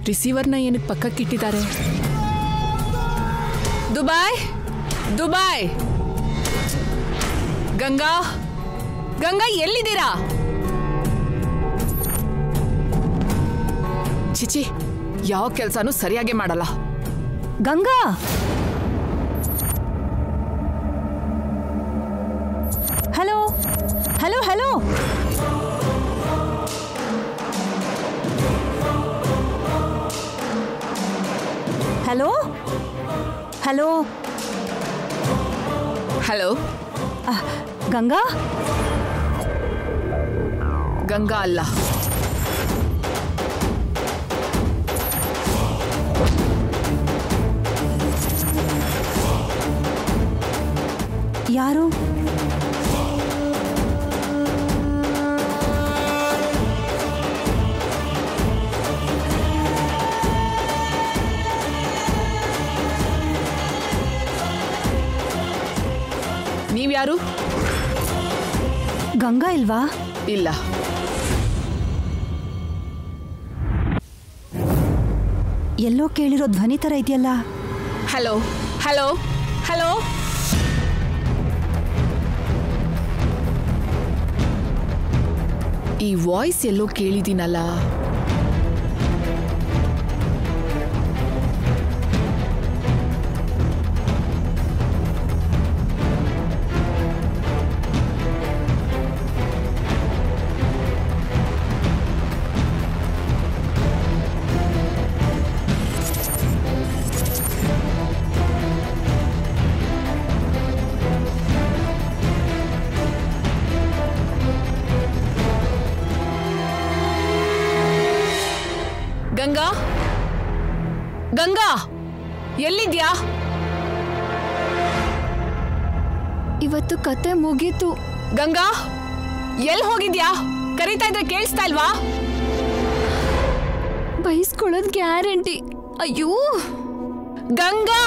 ರಿಸೀವರ್ನ ಏನಕ್ಕೆ ಪಕ್ಕಕ್ಕಿಟ್ಟಿದ್ದಾರೆ? Dubai Dubai Ganga Ganga ಎಲ್ಲಿದ್ದೀರಾ? ಚಿಚಿ, ಯಾವ ಕೆಲಸನೂ ಸರಿಯಾಗಿ ಮಾಡಲ್ಲ. Ganga hello hello hello hello hello hello Ganga Ganga ಅಲ್ಲ, ಯಾರು? ನೀವ್ಯಾರು? ಗಂಗಾ ಇಲ್ವಾ? ಇಲ್ಲ. ಎಲ್ಲೋ ಕೇಳಿರೋ ಧ್ವನಿ ತರ ಇದೆಯಲ್ಲ. ಹಲೋ ಹಲೋ ಹಲೋ, ಈ ವಾಯ್ಸ್ ಎಲ್ಲೋ ಕೇಳಿದ್ದೀನಲ್ಲ. ಗಂಗಾ ಗಂಗಾ ಎಲ್ಲಿದ್ಯಾ? ಇವತ್ತು ಕತೆ ಮುಗೀತು. ಗಂಗಾ ಎಲ್ಲಿ ಹೋಗಿದ್ಯಾ? ಕರೀತಾ ಇದ್ರೆ ಕೇಳಿಸ್ತಾ ಇಲ್ವಾ? ಬಯಸ್ಕೊಳ್ಳೋದ್ ಗ್ಯಾರಂಟಿ. ಅಯ್ಯೋ ಗಂಗಾ,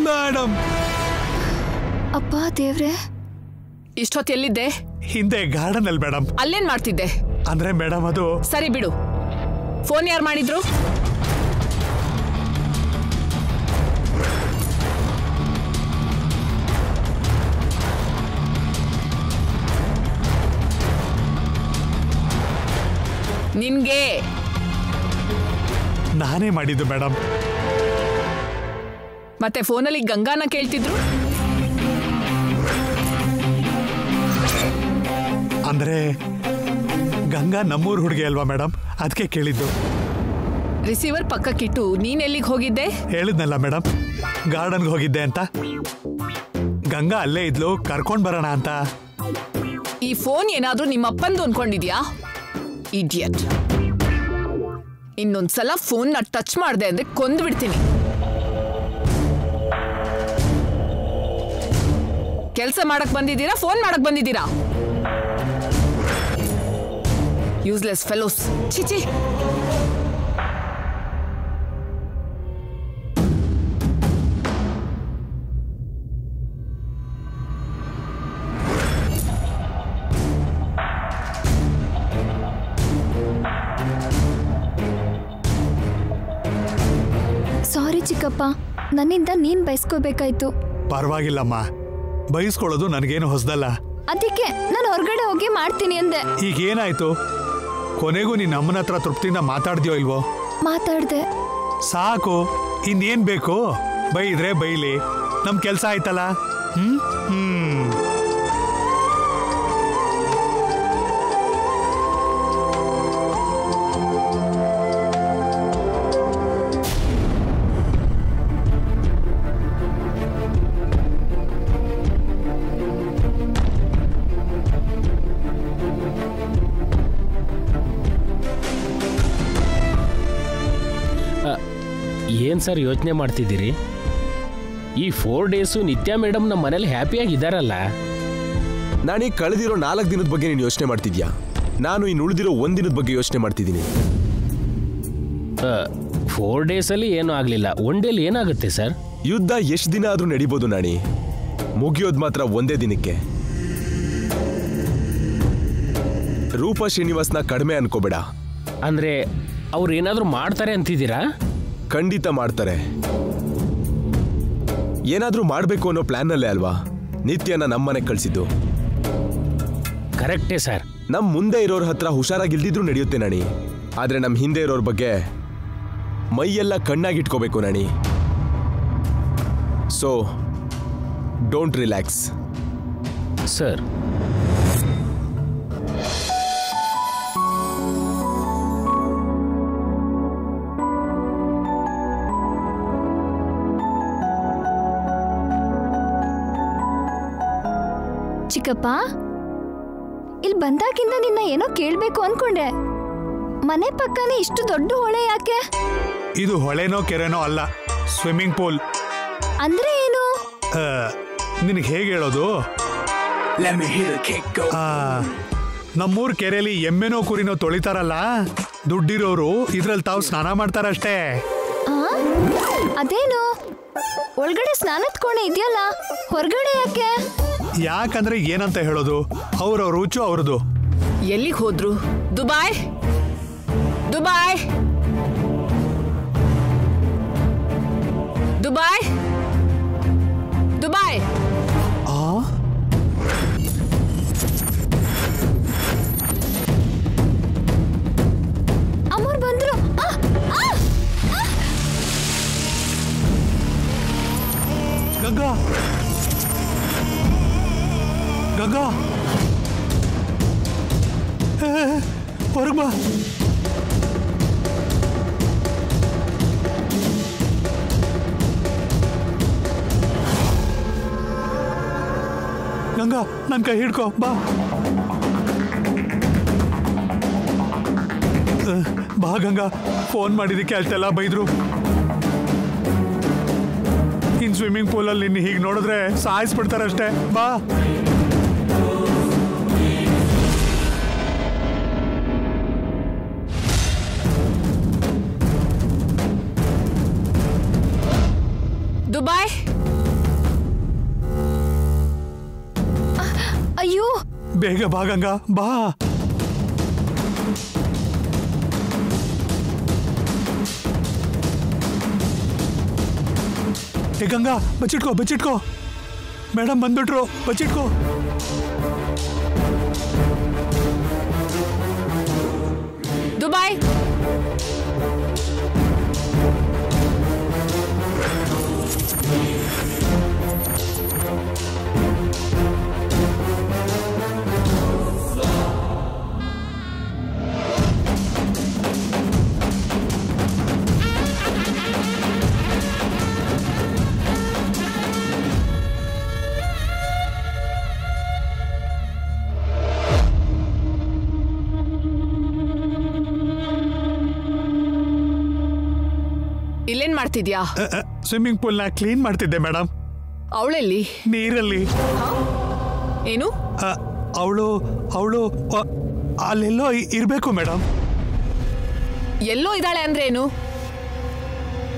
ಮೇಡಮ್. ಅಪ್ಪ ದೇವ್ರೆ, ಇಷ್ಟೊತ್ತು ಎಲ್ಲಿದ್ದೆ? ಹಿಂದೆ ಗಾರ್ಡನ್ ಅಲ್ಲಿ ಮೇಡಮ್. ಅಲ್ಲೇನ್ ಮಾಡ್ತಿದ್ದೆ? ಅಂದ್ರೆ ಮೇಡಮ್ ಅದು. ಸರಿ ಬಿಡು, ಫೋನ್ ಯಾರು ಮಾಡಿದ್ರು? ನಿನ್ಗೆ. ನಾನೇ ಮಾಡಿದ್ದು ಮೇಡಮ್. ಮತ್ತೆ ಫೋನಲ್ಲಿ ಗಂಗಾನ ಕೇಳ್ತಿದ್ರು. ಅಂದ್ರೆ ಗಂಗಾ ನಮ್ಮೂರ್ ಹುಡುಗಿ ಅಲ್ವಾ ಮೇಡಮ್, ಅದಕ್ಕೆ ಕೇಳಿದ್ದು. ರಿಸೀವರ್ ಪಕ್ಕಕ್ಕಿಟ್ಟು ನೀನ್ ಎಲ್ಲಿಗೆ ಹೋಗಿದ್ದೆ? ಹೇಳಿದ್ನಲ್ಲ ಮೇಡಮ್, ಗಾರ್ಡನ್ಗೆ ಹೋಗಿದ್ದೆ ಅಂತ. ಗಂಗಾ ಅಲ್ಲೇ ಇದ್ಲು, ಕರ್ಕೊಂಡ್ ಬರೋಣ ಅಂತ. ಈ ಫೋನ್ ಏನಾದ್ರೂ ನಿಮ್ಮಪ್ಪಂದು ಅನ್ಕೊಂಡಿದ್ಯಾ? ಇಡಿಯಟ್. ಇನ್ನೊಂದ್ಸಲ ಫೋನ್ ನ ಟಚ್ ಮಾಡ್ದೆ ಅಂದ್ರೆ ಕೊಂದು ಬಿಡ್ತೀನಿ. ಕೆಲಸ ಮಾಡಕ್ ಬಂದಿದ್ದೀರಾ, ಫೋನ್ ಮಾಡಕ್ ಬಂದಿದ್ದೀರಾ? Useless fellows. ಚಿಚಿ. ಸಾರಿ ಚಿಕ್ಕಪ್ಪ, ನನ್ನಿಂದ ನೀನ್ ಬಯಸ್ಕೋಬೇಕಾಯ್ತು. ಪರವಾಗಿಲ್ಲಮ್ಮ, ಬಯಸ್ಕೊಳ್ಳೋದು ನನಗೇನು ಹೊಸದಲ್ಲ. ಅದಕ್ಕೆ ನಾನು ಹೊರಗಡೆ ಹೋಗಿ ಮಾಡ್ತೀನಿ ಅಂದೆ. ಈಗೇನಾಯ್ತು? ಕೊನೆಗೂ ನಿನ್ನ ಅಮ್ಮನ ಹತ್ರ ತೃಪ್ತಿಯಿಂದ ಮಾತಾಡ್ದ್ಯೋ ಇಲ್ವೋ? ಮಾತಾಡ್ದೆ. ಸಾಕು, ಇನ್ನೇನ್ ಬೇಕು? ಬೈದ್ರೆ ಬೈಲಿ, ನಮ್ ಕೆಲ್ಸ ಆಯ್ತಲ್ಲ. ಏನು ಸರ್ ಯೋಚನೆ ಮಾಡ್ತಿದ್ದೀರಿ? ಈ 4 ಡೇಸು ನಿತ್ಯ ಮೇಡಮ್ ನಮ್ಮ ಮನೇಲಿ ಹ್ಯಾಪಿಯಾಗಿದ್ದಾರಲ್ಲ. ನಾನೀಗ ಕಳೆದಿರೋ 4 ದಿನದ ಬಗ್ಗೆ ನೀನು ಯೋಚನೆ ಮಾಡ್ತಿದ್ಯಾ? ನಾನು ಇನ್ನು ಉಳಿದಿರೋ 1 ದಿನದ ಬಗ್ಗೆ ಯೋಚನೆ ಮಾಡ್ತಿದ್ದೀನಿ. 4 ಡೇಸಲ್ಲಿ ಏನೂ ಆಗಲಿಲ್ಲ, 1 ಡೇಲಿ ಏನಾಗುತ್ತೆ ಸರ್? ಯುದ್ಧ ಎಷ್ಟು ದಿನ ಆದ್ರೂ ನಡಿಬೋದು ನಾಣಿ, ಮುಗಿಯೋದು ಮಾತ್ರ ಒಂದೇ ದಿನಕ್ಕೆ. ರೂಪಾ ಶ್ರೀನಿವಾಸ್ನ ಕಡಿಮೆ ಅನ್ಕೋಬೇಡ. ಅಂದ್ರೆ ಅವ್ರು ಏನಾದ್ರೂ ಮಾಡ್ತಾರೆ ಅಂತಿದ್ದೀರಾ? ಖಂಡಿತ ಮಾಡ್ತಾರೆ. ಏನಾದ್ರೂ ಮಾಡ್ಬೇಕು ಅನ್ನೋ ಪ್ಲಾನ್ನಲ್ಲೇ ಅಲ್ವಾ ನಿತ್ಯನ ನಮ್ಮನೆ ಕಳ್ಸಿದ್ದು. ಕರೆಕ್ಟೇ ಸರ್. ನಮ್ ಮುಂದೆ ಇರೋರ ಹತ್ರ ಹುಷಾರಾಗಿಲ್ದಿದ್ರು ನಡೆಯುತ್ತೆ ನಾಣಿ, ಆದ್ರೆ ನಮ್ ಹಿಂದೆ ಇರೋರ ಬಗ್ಗೆ ಮೈಯೆಲ್ಲ ಕಣ್ಣಾಗಿಟ್ಕೋಬೇಕು Nani. So don't relax sir. ಚಿಕ್ಕಪ್ಪ, ಇಲ್ಲಿ ಬಂದಾಗಿಂದ ನಿನ್ನ ಏನೋ ಕೇಳ್ಬೇಕು ಅನ್ಕೊಂಡೆ. ಮನೆ ಪಕ್ಕನೇ ಇಷ್ಟು ದೊಡ್ಡ ಹೊಳೆ ಯಾಕೆ? ಇದು ಹೊಳೆನೋ ಕೆರೆನೋ ಅಲ್ಲ, ಸ್ವಿಮ್ಮಿಂಗ್ ಪೂಲ್. ಅಂದ್ರೆ ಏನು? ನಿನಗೆ ಹೇಗೆ ಹೇಳೋದು? ನಮ್ಮೂರ್ ಕೆರೆಯಲ್ಲಿ ಎಮ್ಮೆನೋ ಕುರಿನೋ ತೊಳಿತಾರಲ್ಲ, ದುಡ್ಡಿರೋರು ಇದ್ರಲ್ಲಿ ತಾವು ಸ್ನಾನ ಮಾಡ್ತಾರಷ್ಟೇ. ಅದೇನು ಒಳಗಡೆ ಸ್ನಾನದ ಕೋಣೆ ಇದೆಯಲ್ಲ, ಹೊರಗಡೆ ಯಾಕೆ? ಯಾಕಂದ್ರೆ ಏನಂತ ಹೇಳೋದು, ಅವ್ರ ರುಚು ಅವ್ರದ್ದು. ಎಲ್ಲಿಗೆ ಹೋದ್ರು? Dubai Dubai Dubai Dubai. ಅಮ್ಮೋರ್ ಬಂದ್ರು. ಗಂಗಾ ಗಂಗಾ ಹೊರಗ್ ಬಾ. ಗಂಗಾ ನನ್ ಕೈ ಹಿಡ್ಕೋ ಬಾ. ಬಾ ಗಂಗಾ, ಫೋನ್ ಮಾಡಿದಕ್ಕೆ ಅಷ್ಟೆಲ್ಲ ಬೈದ್ರು. ಇನ್ ಸ್ವಿಮ್ಮಿಂಗ್ ಪೂಲಲ್ಲಿ ನಿನ್ನ ಹೀಗೆ ನೋಡಿದ್ರೆ ಸಾಯಿಸ್ಬಿಡ್ತಾರಷ್ಟೇ. ಬಾ. ದುಬಾಯ್. ಅಯ್ಯೋ, ಬೇಗ ಬಾ ಗಂಗಾ, ಬಾ. ಏ ಗಂಗಾ, ಬಚ್ಚಿಟ್ಕೋ ಬಚ್ಚಿಟ್ಕೋ, ಮೇಡಮ್ ಬಂದ್ಬಿಟ್ರು, ಬಚ್ಚಿಟ್ಕೋ. ದುಬಾಯ್. ಇಲ್ಲೇನ್ ಮಾಡ್ತಿದ್ಯಾ? ಸ್ವಿಮ್ಮಿಂಗ್ ಪೂಲ್ ನ ಕ್ಲೀನ್ ಮಾಡ್ತಿದ್ದೆ ಮೇಡಮ್. ಅವಳೆಲ್ಲಿ? ನೀರಲ್ಲಿ. ಏನು? ಅವಳು ಅವಳು ಅಲ್ಲೆಲ್ಲೋ ಇರ್ಬೇಕು ಮೇಡಮ್. ಎಲ್ಲೋ ಇದ್ದಾಳೆ ಅಂದ್ರೆ ಏನು?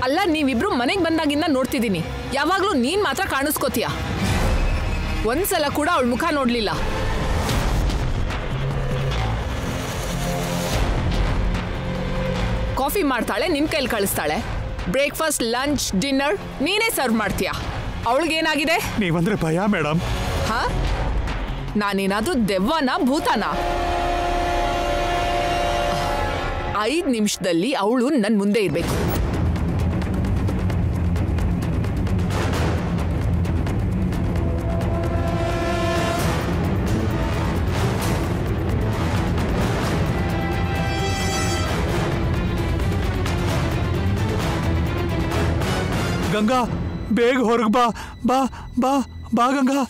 ಅಲ್ಲ, ನೀವಿಬ್ರು ಮನೆಗೆ ಬಂದಾಗಿಂದ ನೋಡ್ತಿದ್ದೀನಿ, ಯಾವಾಗ್ಲೂ ನೀನ್ ಮಾತ್ರ ಕಾಣಿಸ್ಕೋತೀಯ. ಒಂದ್ಸಲ ಕೂಡ ಅವಳ ಮುಖ ನೋಡ್ಲಿಲ್ಲ. ಕಾಫಿ ಮಾಡ್ತಾಳೆ, ನಿನ್ ಕೈಲಿ ಕಳಿಸ್ತಾಳೆ. ಬ್ರೇಕ್ಫಾಸ್ಟ್, ಲಂಚ್, ಡಿನ್ನರ್ ನೀನೇ ಸರ್ವ್ ಮಾಡ್ತೀಯ. ಅವಳಿಗೇನಾಗಿದೆ? ನೀವಂದ್ರೆ ಭಯ ಮೇಡಮ್. ಹಾ? ನಾನೇನಾದ್ರೂ ದೆವ್ವನ ಭೂತನ? 5 ನಿಮಿಷದಲ್ಲಿ ಅವಳು ನನ್ ಮುಂದೆ ಇರ್ಬೇಕು. ಗಂಗಾ, ಬೇಗ ಹೊರಗೆ ಬಾ. ಬಾ ಬಾ ಬಾ ಗಂಗಾ.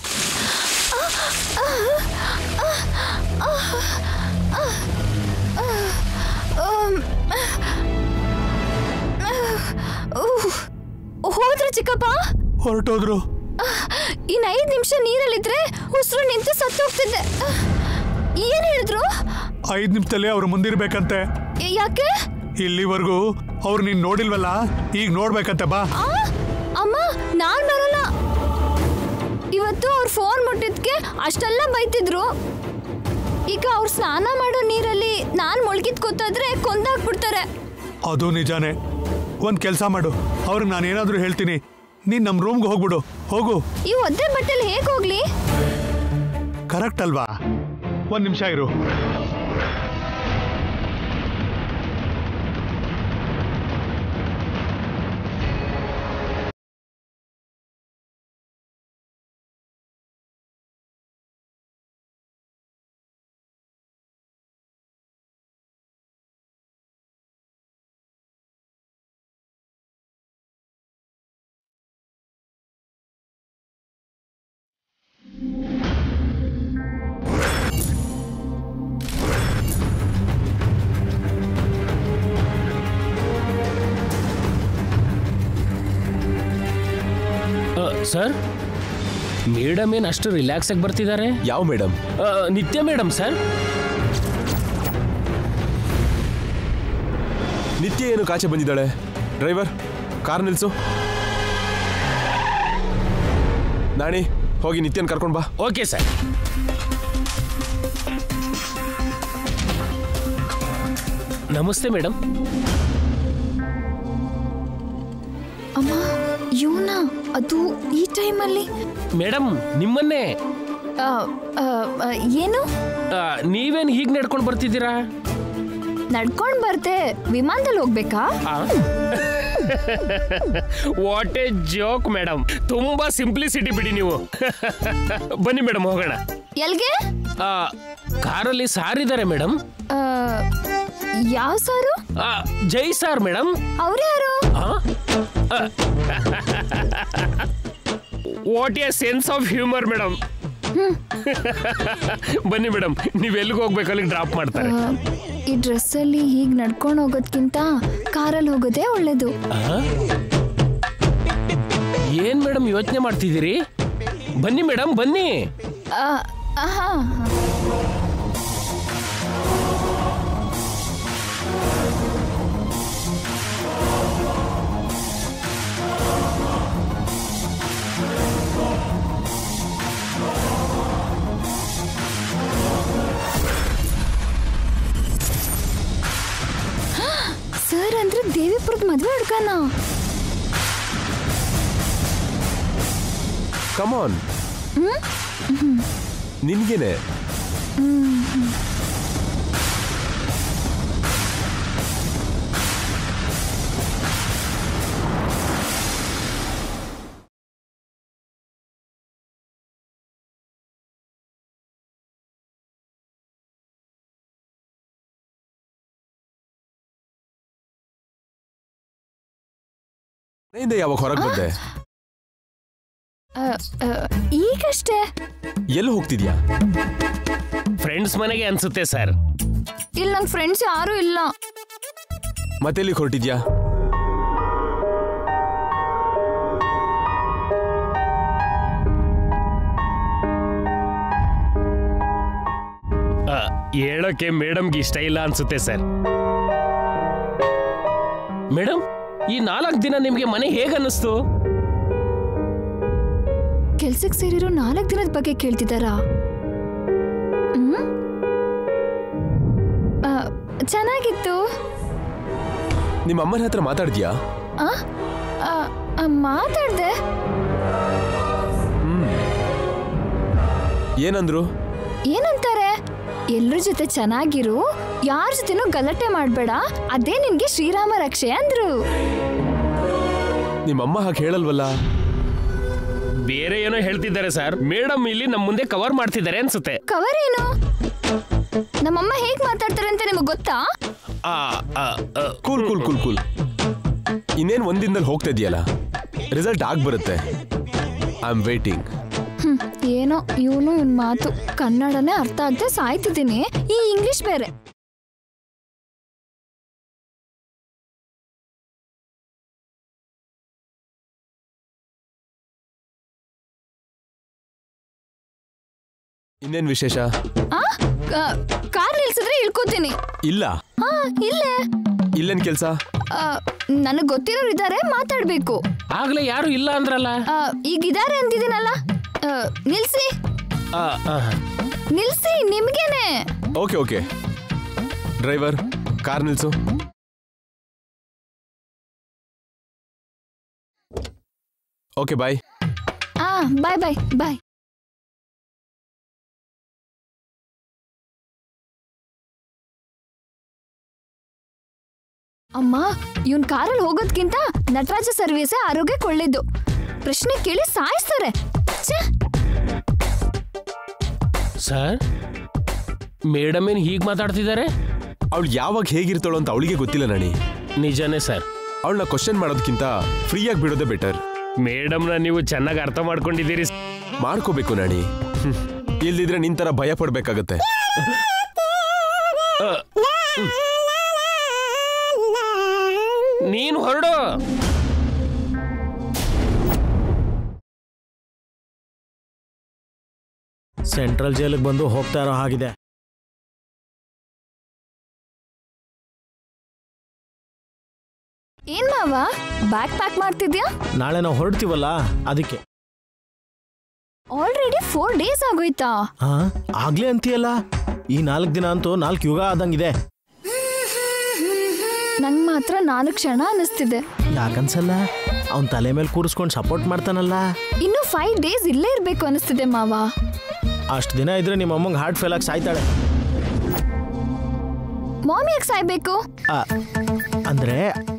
ಹೋದ್ರ ಚಿಕ್ಕಪ್ಪ? ಹೊರಟೋದ್ರು. ಇನ್ 5 ನಿಮಿಷ ನೀರಲ್ಲಿದ್ರೆ ಉಸಿರು ನಿಂತು ಸತ್ತೋಗ್ತಿದ್ದೆ. ಏನ್ ಹೇಳಿದ್ರು? 5 ನಿಮಿಷದಲ್ಲಿ ಅವ್ರು ಮುಂದಿರ್ಬೇಕಂತೆ. ಯಾಕೆ? ಇಲ್ಲಿವರೆಗೂ ಅವ್ರು ನೀನ್ ನೋಡಿಲ್ವಲ್ಲ, ಈಗ ನೋಡ್ಬೇಕಂತೆ. ಬಾ. ಅಮ್ಮ, ನಾನ್ ಬರಲ್ಲ. ಇವತ್ತು ಅವ್ರ ಫೋನ್ ಮುಟ್ಟಿದ್ಕೆ ಅಷ್ಟೆಲ್ಲ ಬೈತಿದ್ರು. ಈಗ ಅವ್ರು ಸ್ನಾನ ಮಾಡೋ ನೀರಲ್ಲಿ ನಾನ್ ಮುಳುಗಿದ್ ಗೊತ್ತಾದ್ರೆ ಕೊಂದಾಕ್ಬಿಡ್ತಾರೆ. ಅದು ನಿಜಾನೇ. ಒಂದ್ ಕೆಲಸ ಮಾಡು, ಅವ್ರಿಗೆ ನಾನೇನಾದ್ರೂ ಹೇಳ್ತೀನಿ, ನೀನ್ ನಮ್ ರೂಮ್ಗೆ ಹೋಗ್ಬಿಡು. ಹೋಗು. ಈ ಒದ್ದೆ ಬಟ್ಟೆಲಿ ಹೇಗ್ ಹೋಗ್ಲಿ? ಕರೆಕ್ಟ್ ಅಲ್ವಾ? ಒಂದ್ ನಿಮಿಷ ಇರು. ಸರ್, ಮೇಡಮ್ ಏನು ಅಷ್ಟು ರಿಲ್ಯಾಕ್ಸ್ ಆಗಿ ಬರ್ತಿದ್ದಾರೆ? ಯಾವ ಮೇಡಮ್? ನಿತ್ಯ ಮೇಡಮ್ ಸರ್. ನಿತ್ಯ ಏನು ಕಾಚೆ ಬಂದಿದ್ದಾಳೆ? ಡ್ರೈವರ್, ಕಾರ್ ನಿಲ್ಸು. ನಾಣಿ, ಹೋಗಿ ನಿತ್ಯನ್ ಕರ್ಕೊಂಡು ಬಾ. Okay sir. ನಮಸ್ತೆ ಮೇಡಮ್. ಅಮ್ಮ, ಇವನ ಅದು ಈ ಟೈಮಲ್ಲಿ? ಮೇಡಮ್, ನಿಮ್ಮನ್ನೇ. ಏನು? ನೀವೇನು ಹೀಗೆ ನಡ್ಕೊಂಡು ಬರ್ತಿದ್ದೀರಾ? ನಡ್ಕೊಂಡ್ ಬರ್ತೆ, ವಿಮಾನದಲ್ಲಿ ಹೋಗ್ಬೇಕಾ? What A joke madam. ತುಂಬಾ ಸಿಂಪ್ಲಿಸಿಟಿ ಬಿಡಿ ನೀವು. ಬನ್ನಿ ಮೇಡಮ್, ಹೋಗೋಣ. ಎಲ್ಗೆ? ಕಾರಲ್ಲಿ ಸಾರಿದ್ದಾರೆ ಮೇಡಮ್. ಯಾವ ಸಾರು? ಜೈ ಸಾರ್ ಮೇಡಮ್. ಅವ್ರ್ಯಾರು? What a sense of humour madam. ಬನ್ನಿ ಮೇಡಮ್, ನೀವ್ ಎಲ್ಲಿಗೆ ಹೋಗ್ಬೇಕು ಅಲ್ಲಿಗೆ ಡ್ರಾಪ್ ಮಾಡ್ತಾರೆ. ಈ ಡ್ರೆಸ್ಸಲ್ಲಿ ಹೀಗೆ ನಡ್ಕೊಂಡು ಹೋಗೋದ್ಕಿಂತ ಕಾರಲ್ಲಿ ಹೋಗೋದೇ ಒಳ್ಳೇದು. ಏನ್ ಮೇಡಮ್ ಯೋಚನೆ ಮಾಡ್ತಿದ್ದೀರಿ? ಬನ್ನಿ ಮೇಡಮ್, ಬನ್ನಿ. ಸರ್ ಅಂದ್ರೆ ದೇವಿಪುರದ ಮದುವೆ ಹುಡ್ಕನ. ಕಮಾನ್, ನಿನ್ಗೇನೆ. ಯಾವಾಗ ಹೊರಗೆ ಬಂದೆ? ಈಗಷ್ಟೇ. ಎಲ್ಲಿ ಹೋಗ್ತಿದ್ಯಾ? ಫ್ರೆಂಡ್ಸ್ ಮನೆಗೆ ಅನ್ಸುತ್ತೆ ಸರ್. ಇಲ್ಲ, ನಂಗೆ ಫ್ರೆಂಡ್ಸ್ ಯಾರು ಇಲ್ಲ. ಮತ್ತೆಲ್ಲಿ ಹೊರಟಿದ್ಯಾ? ಹೇಳೋಕೆ ಮೇಡಮ್ಗೆ ಇಷ್ಟ ಇಲ್ಲ ಅನ್ಸುತ್ತೆ ಸರ್. ಮೇಡಮ್, ಈ 4 ದಿನ ನಿಮ್ಗೆ ಮನೆ ಹೇಗನ್ನಿಸ್ತು? ಕೆಲ್ಸಕ್ಕೆ ಸೇರಿರೋ 4 ದಿನದ ಬಗ್ಗೆ ಕೇಳ್ತಿದ್ದಾರಾ? ಚೆನ್ನಾಗಿತ್ತು. ನಿಮ್ಮ ಅಮ್ಮನ ಹತ್ರ ಮಾತಾಡ್ದ್ಯಾ? ಮಾತಾಡ್ದೆ. ಏನಂದ್ರು? ಏನಂತಾರೆ? ಎಲ್ರ ಜೊತೆ ಚೆನ್ನಾಗಿರು, ಯಾರ ಜೊತೆನೂ ಗಲಾಟೆ ಮಾಡ್ಬೇಡ, ಅದೇ ನಿನ್ಗೆ ಶ್ರೀರಾಮ ರಕ್ಷೆ ಅಂದ್ರು. ನಿಮ್ಮಮ್ಮ ಹಾಗೆ ಹೇಳಲ್ವಲ್ಲ? ಬೇರೆ ಏನೋ ಹೇಳ್ತಿದ್ದಾರೆ ಸರ್. ಮೇಡಮ್ ಇಲ್ಲಿ ನಮ್ಮ ಮುಂದೆ ಕವರ್ ಮಾಡ್ತಿದ್ದಾರೆ ಅನ್ಸುತ್ತೆ. ಕವರ್ ಏನು? ನಮ್ಮಮ್ಮ ಹೇಗ್ ಮಾತಾಡ್ತಾರೆ ಅಂತ ನಿಮಗೆ ಗೊತ್ತಾ? Cool cool cool cool. ಇನ್ನೇನು ಒಂದಿನದಲ್ಲಿ ಹೋಗ್ತಾ ಇದೆಯಲ್ಲ, ರಿಸಲ್ಟ್ ಆಗಿ ಬರುತ್ತೆ. I am waiting. ಏನೋ ಇವನು ಇವನ್ ಮಾತು ಕನ್ನಡನೇ ಅರ್ಥ ಆಗದೆ ಸಾಯ್ತಿದ್ದೀನಿ, ಈ ಇಂಗ್ಲಿಷ್ ಬೇರೆ. ಇನ್ನೇನ್ ವಿಶೇಷ? ಕಾರ್ ನಿಲ್ಸಿದ್ರೆ ಇಳ್ಕೋತೀನಿ. ಇಲ್ಲ. ಇಲ್ಲೇ. ಇಲ್ಲೇನ್ ಕೆಲ್ಸ? ನನಗ್ ಗೊತ್ತಿರೋರು ಇದ್ದಾರೆ, ಮಾತಾಡ್ಬೇಕು. ಆಗ್ಲೇ ಯಾರು ಇಲ್ಲ ಅಂದ್ರಲ್ಲ. ಈಗಿದ್ದಾರೆ ಅಂತಿದ್ದೀನಲ್ಲ. ನಿಲ್ಸಿ ನಿಲ್ಸಿ, ನಿಮ್ಗೇನೆ. ಓಕೆ ಓಕೆ ಡ್ರೈವರ್, ಕಾರ್ ನಿಲ್ಸು. Okay bye. Bye bye bye. ಅಮ್ಮ, ಇವನ್ ಕಾರಲ್ಲಿ ಹೋಗೋದ್ಕಿಂತ ನಟರಾಜ ಸರ್ವಿಸೇ ಆರೋಗ್ಯಕ್ಕೆ ಒಳ್ಳೇದು. ಪ್ರಶ್ನೆ ಕೇಳಿ ಸಾಯಿಸ್ತಾರೆ. ಸರ್, ಮೇಡಮ್ ಏನ್ ಹೀಗೆ ಮಾತಾಡ್ತಿದ್ದಾರೆ? ಅವಳು ಯಾವಾಗ ಹೇಗಿರ್ತಾಳು ಅಂತ ಅವಳಿಗೆ ಗೊತ್ತಿಲ್ಲ ನಣಿ. ನಿಜಾನೇ ಸರ್. ಅವಳನ್ನ ಕ್ವಶನ್ ಮಾಡೋದಕ್ಕಿಂತ ಫ್ರೀಯಾಗಿ ಬಿಡೋದೇ ಬೆಟರ್. ಮೇಡಮ್ನ ನೀವು ಚೆನ್ನಾಗಿ ಅರ್ಥ ಮಾಡ್ಕೊಂಡಿದ್ದೀರಿ. ಮಾಡ್ಕೋಬೇಕು ನಣಿ, ಇಲ್ದಿದ್ರೆ ನಿಂತರ ಭಯ ಪಡ್ಬೇಕಾಗತ್ತೆ. ನೀನು ಹೊರಡು. ಸೆಂಟ್ರಲ್ ಜೈಲಿಗೆ ಬಂದು ಹೋಗ್ತಾ ಇರೋ ಹಾಗಿದೆ. ಏನ್ ಮಾವ, ಬ್ಯಾಗ್ ಪ್ಯಾಕ್ ಮಾಡ್ತಿದ್ಯಾ? ನಾಳೆ ನಾವು ಹೊರಡ್ತೀವಲ್ಲ, ಅದಕ್ಕೆ. Already 4 days ಆಗೋಯ್ತಾ? ಆಗ್ಲೇ ಅಂತೀಯಲ್ಲ. ಈ 4 ದಿನ ಅಂತೂ 4 ಯುಗ ಆದಂಗಿದೆ. ನಂಗ್ ಮಾತ್ರ 4 ಕ್ಷಣ ಅನಿಸ್ತಿದೆ. ಯಾಕನ್ಸಲ್ಲ? ಅವನ್ ತಲೆ ಮೇಲೆ ಕೂರಿಸ್ಕೊಂಡು ಸಪೋರ್ಟ್ ಮಾಡ್ತಾನಲ್ಲ. ಇನ್ನು 5 days ಇಲ್ಲೇ ಇರ್ಬೇಕು ಅನಿಸ್ತಿದೆ ಮಾವ. ಅಷ್ಟು ದಿನ ಇದ್ರೆ ನಿಮ್ಮ ಅಮ್ಮಂಗೆ ಹಾರ್ಟ್ ಫೇಲ್ ಆಗಿ ಸಾಯ್ತಾಳೆ. ಮಾಮ್ ಯಾಕೆ ಸಾಯ್ಬೇಕು? ಅಂದ್ರೆ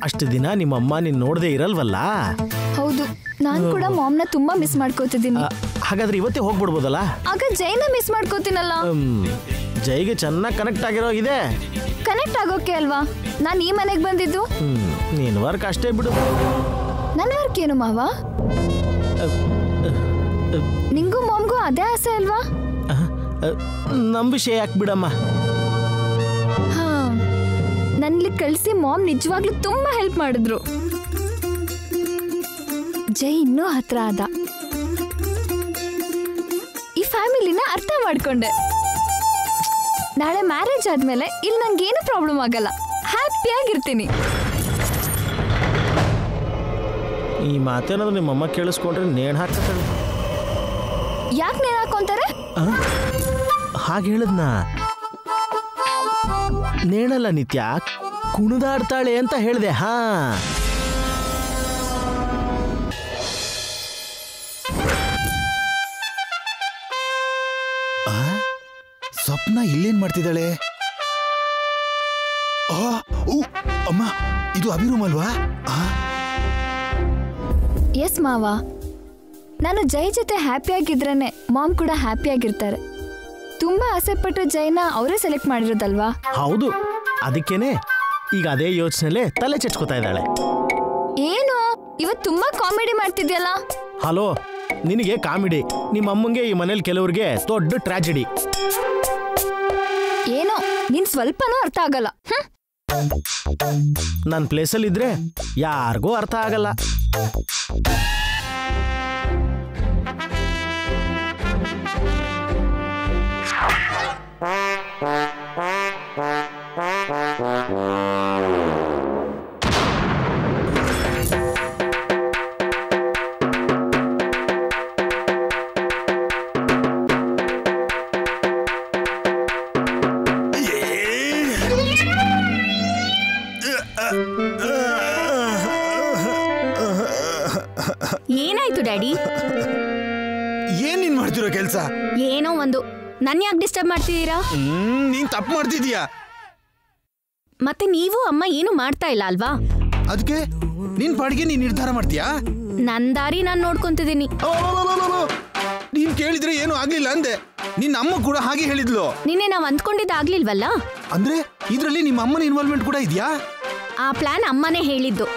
ಅಷ್ಟು ದಿನ ನಿಮ್ಮ ಅಮ್ಮ ನೀನ್ ನೋಡದೆ ಇರಲ್ವಲ್ಲ. ಹೌದು, ನಾನ್ ಕೂಡ ಮಾಮ್ನ ತುಂಬಾ ಮಿಸ್ ಮಾಡ್ಕೋತಿದ್ದೀನಿ. ಹಾಗಾದ್ರೆ ಇವತ್ತೇ ಹೋಗ್ಬಿಡ್ಬೋದಲ್ಲ? ಆಗ ಜೈನ ಮಿಸ್ ಮಾಡ್ಕೋತೀನಲ್ಲ. ಜೈಗೆ ಚೆನ್ನಾಗಿ ಕನೆಕ್ಟ್ ಆಗಿರೋ ಇದೆ. ಕನೆಕ್ಟ್ ಆಗೋಕೆ ಅಲ್ವಾ ನಾನ್ ಈ ಮನೆಗೆ ಬಂದಿದ್ದು. ನೀನ್ ವರ್ಕ್ ಅಷ್ಟೇ ಬಿಡು. ನನ್ ವರ್ಕ್ ಏನು ಮಾವ? ನಿಂಗೂ ಮಾಮ್ಗೂ ಅದೇ ಆಸೆ ಅಲ್ವಾ? ನಮ್ ವಿಷಯ ಯಾಕೆ ಬಿಡಮ್ಮ. ನನ್ಲಿ ಕಳಿಸಿ ಮಾಮ್ ನಿಜವಾಗ್ಲೂ ತುಂಬಾ ಹೆಲ್ಪ್ ಮಾಡಿದ್ರು. ಜೈ ಇನ್ನೂ ಹತ್ರ ಆದ. ಈ ಫ್ಯಾಮಿಲಿನ ಅರ್ಥ ಮಾಡ್ಕೊಂಡೆ. ನಾಳೆ ಮ್ಯಾರೇಜ್ ಆದ್ಮೇಲೆ ಇಲ್ಲಿ ನಂಗೇನು ಪ್ರಾಬ್ಲಮ್ ಆಗಲ್ಲ, ಹ್ಯಾಪಿಯಾಗಿರ್ತೀನಿ. ಈ ಮಾತೇನಾದ್ರು ನಿಮ್ಮಮ್ಮ ಕೇಳಿಸ್ಕೊಂಡ್ರೆ ನೇಣು ಹಾಕ್ತಾರೆ. ಯಾಕೆ ನೇಣು ಹಾಕೊಂತಾರೆ? ಹಾಗೆ ಹೇಳದ್ನ. ನೇಣಲ್ಲ ನಿತ್ಯ, ಕುಣಿದಾಡ್ತಾಳೆ ಅಂತ ಹೇಳ್ದೆ. ಸ್ವಪ್ನ ಇಲ್ಲೇನ್ ಮಾಡ್ತಿದ್ದಾಳೆ? ಅಮ್ಮ, ಇದು ಅಭಿ ರೂಮ್ ಅಲ್ವಾ? ಎಸ್ ಮಾವ, ನಾನು ಜೈ ಜೊತೆ ಹ್ಯಾಪಿಯಾಗಿದ್ರೇನೆ ಮಾಮ್ ಕೂಡ ಹ್ಯಾಪಿಯಾಗಿರ್ತಾರೆ. ತುಂಬಾ ಆಸೆ ಪಟ್ಟು ಜೈನ ಅವರೇ ಸೆಲೆಕ್ಟ್ ಮಾಡಿರೋದಲ್ವಾ? ಹೌದು, ಅದಕ್ಕೇನೆ ಈಗ ಅದೇ ಯೋಚನೆಲೆ ತಲೆ ಚಚ್ಕೋತಾ ಇದ್ದಾಳೆ. ಏನು ಇವತ್ತು ತುಂಬಾ ಕಾಮಿಡಿ ಮಾಡ್ತಿದ್ಯಲ್ಲ? ಹಲೋ, ನಿನಗೆ ಕಾಮಿಡಿ, ನಿಮ್ಮ ಅಮ್ಮಂಗೆ ಈ ಮನೇಲಿ ಕೆಲವ್ರಿಗೆ ದೊಡ್ಡ ಟ್ರಾಜಿಡಿ. ಏನೋ ನೀನ್ ಸ್ವಲ್ಪನೂ ಅರ್ಥ ಆಗಲ್ಲ. ನನ್ನ ಪ್ಲೇಸಲ್ಲಿ ಇದ್ರೆ ಯಾರಿಗೂ ಅರ್ಥ ಆಗಲ್ಲ. ಏನಾಯ್ತು ಡ್ಯಾಡಿ? ಏನ್ ನೀನ್ ಮಾಡ್ತಿರೋ ಕೆಲ್ಸ? ಏನೋ ಒಂದು. ನನ್ ಯಾಕೆ ಡಿಸ್ಟರ್ಬ್ ಮಾಡ್ತಿದ್ದೀರಾ? ನೀನ್ ತಪ್ಪು ಮಾಡ್ತಿದೀಯಾ. ಮತ್ತೆ ನೀವು ಅಮ್ಮ ಏನು ಮಾಡ್ತಾ ಇಲ್ಲ ಅಲ್ವಾ? ಅದಕ್ಕೆ ನಿನ್ ಪಾಡಿಗೆ ನೀನ್ ನಿರ್ಧಾರ ಮಾಡ್ತೀಯಾ? ನನ್ ದಾರಿ ನಾನ್ ನೋಡ್ಕೊಂತಿದ್ದೀನಿ. ನೀನ್ ಕೇಳಿದ್ರೆ ಏನು ಆಗ್ಲಿಲ್ಲ ಅಂದೆ. ನಿನ್ನ ಅಮ್ಮ ಕೂಡ ಹಾಗೆ ಹೇಳಿದ್ಲು. ನಿನ್ನೆ ನಾವ್ ಅಂದ್ಕೊಂಡಿದ್ದಾಗ್ಲಿಲ್ವಲ್ಲ? ಅಂದ್ರೆ ಇದ್ರಲ್ಲಿ ನಿಮ್ಮ ಅಮ್ಮನ ಇನ್ವಾಲ್ವ್ಮೆಂಟ್ ಕೂಡ ಇದೆಯಾ? ಆ ಪ್ಲಾನ್ ಅಮ್ಮನೇ ಹೇಳಿದ್ದು.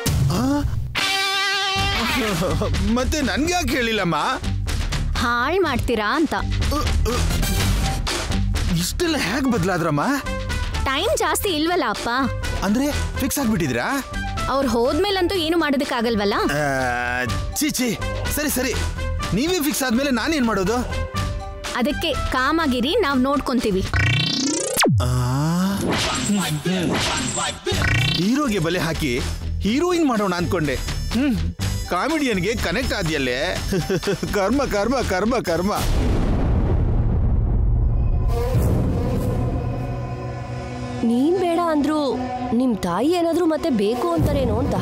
ಮತ್ತೆ ನನ್ಗೆ ಯಾಕೆ ಹೇಳಿಲ್ಲಮ್ಮ? ಹಾಳ್ ಮಾಡ್ತೀರಾ ಅಂತ. ಇಷ್ಟೆಲ್ಲ ಹೇಗ್ ಬದಲಾದ್ರಮ್ಮ? ಟೈಮ್ ಜಾಸ್ತಿ ಇಲ್ವಲ್ಲ ಅಪ್ಪ. ಅಂದ್ರೆ ಫಿಕ್ಸ್ ಆಗ್ಬಿಟ್ಟಿದ್ರಾ? ಅವ್ರು ಹೋದ್ಮೇಲಂತೂ ಏನು ಮಾಡೋದಕ್ಕಾಗಲ್ವಲ್ಲ. ಚೀಚಿ, ಸರಿ ಸರಿ, ನೀವೇ ಫಿಕ್ಸ್ ಆದ್ಮೇಲೆ ನಾನೇನ್ ಮಾಡೋದು? ಅದಕ್ಕೆ ಕಾಮಾಗಿರಿ, ನಾವ್ ನೋಡ್ಕೊಂತೀವಿ. ಹೀರೋಗೆ ಬಲೆ ಹಾಕಿ ಹೀರೋಯಿನ್ ಮಾಡೋಣ ಅನ್ಕೊಂಡೆ. ಕಾಮಿಡಿಯನ್ಗೆ ಕನೆಕ್ಟ್ ಆದ್ಯಲ್ಲೇ. ಕರ್ಮ ಕರ್ಮ ಕರ್ಮ ಕರ್ಮ. ನೀನ್ ಬೇಡ ಅಂದ್ರು ನಿಮ್ ತಾಯಿ ಏನಾದ್ರೂ ಮತ್ತೆ ಬೇಕು ಅಂತಾರೇನೋ ಅಂತ.